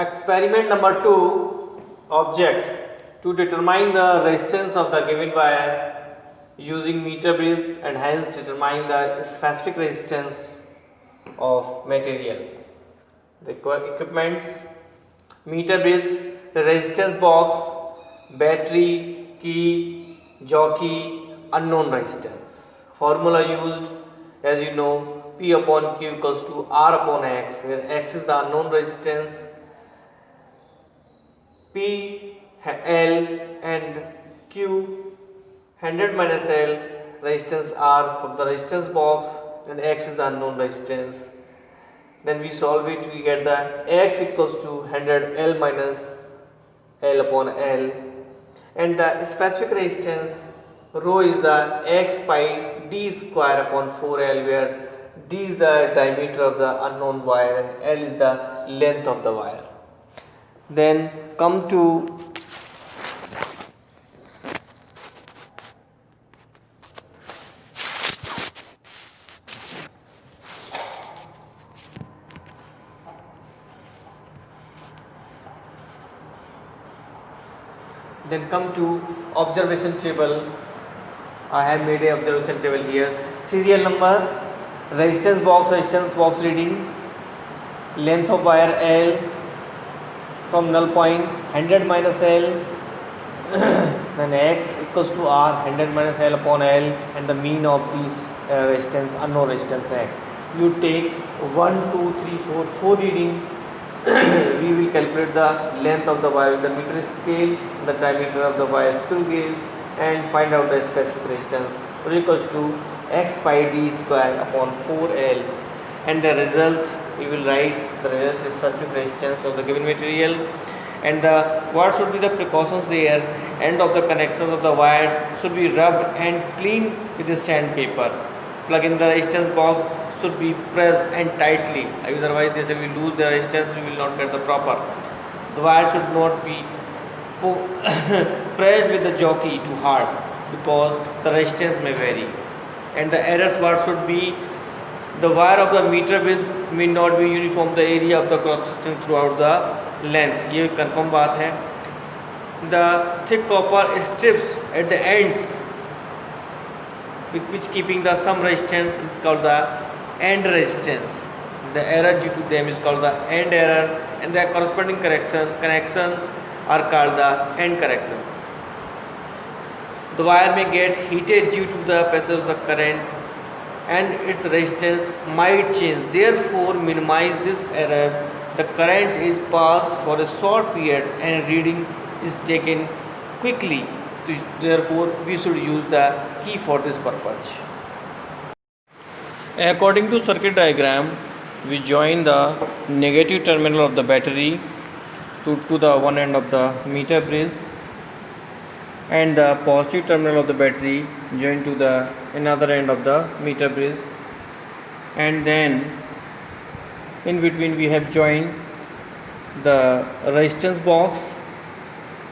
Experiment number 2. Object. To determine the resistance of the given wire using meter bridge and hence determine the specific resistance of material. The equipments: meter bridge, the resistance box, battery, key, jockey, unknown resistance. Formula used, as you know, P upon Q equals to R upon X, where X is the unknown resistance, P L and Q 100 minus L resistance R from the resistance box, and X is the unknown resistance. Then we solve it, we get the X equals to 100 L minus L upon L, and the specific resistance rho is the X pi D square upon 4L, where D is the diameter of the unknown wire and L is the length of the wire. Then come to observation table. I have made a observation table here. Serial number, resistance box reading, length of wire L from null point 100 minus L, then X equals to R 100 minus L upon L, and the mean of the resistance, unknown resistance X. You take 1, 2, 3, 4 reading. We will calculate the length of the wire with the meter scale, the diameter of the wire screw gauge, and find out the specific resistance, which equals to X pi D square upon 4L, and the result we will write the result specific resistance of the given material, and what should be the precautions there. End of the connections of the wire should be rubbed and cleaned with the sandpaper. Plug in the resistance box should be pressed and tightly, otherwise they will lose the resistance, we will not get the proper. The wire should not be pressed with the jockey too hard, because the resistance may vary. And the errors what should be: the wire of the meter bridge may not be uniform, the area of the cross section throughout the length, ये confirm बात है. The thick copper strips at the ends which keeping the some resistance is called the end resistance. The error due to them is called the end error, and the corresponding connections are called the end connections. The wire may get heated due to the passage of the current, and its resistance might change. Therefore, minimize this error. The current is passed for a short period and reading is taken quickly. Therefore, we should use the key for this purpose. According to circuit diagram, we join the negative terminal of the battery to the one end of the meter bridge, and the positive terminal of the battery joined to the another end of the meter bridge, and then in between we have joined the resistance box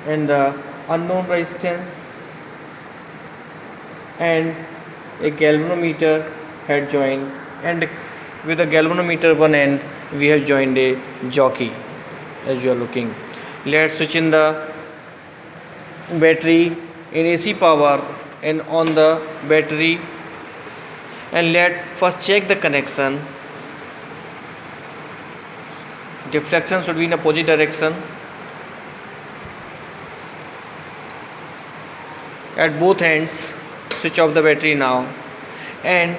and the unknown resistance, and a galvanometer had joined, and with the galvanometer one end we have joined a jockey, as you are looking. Let's switch in the battery in AC power and on the battery, and let first check the connection. Deflection should be in a positive direction. At both ends, switch off the battery now and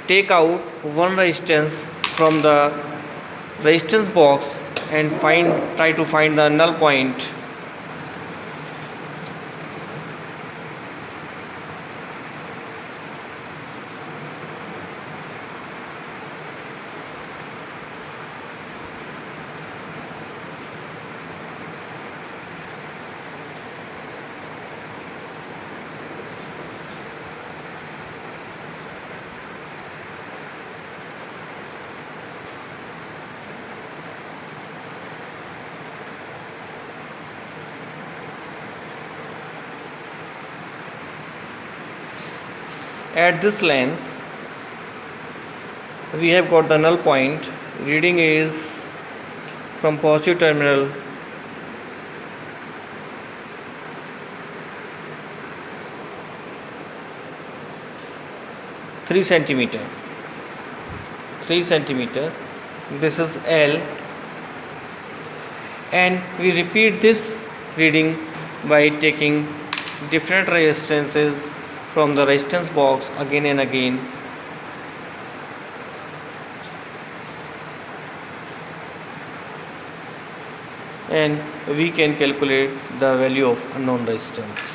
take out one resistance from the resistance box and try to find the null point. At this length we have got the null point. Reading is from positive terminal three centimeter. This is L, and we repeat this reading by taking different resistances from the resistance box again and again, and we can calculate the value of unknown resistance.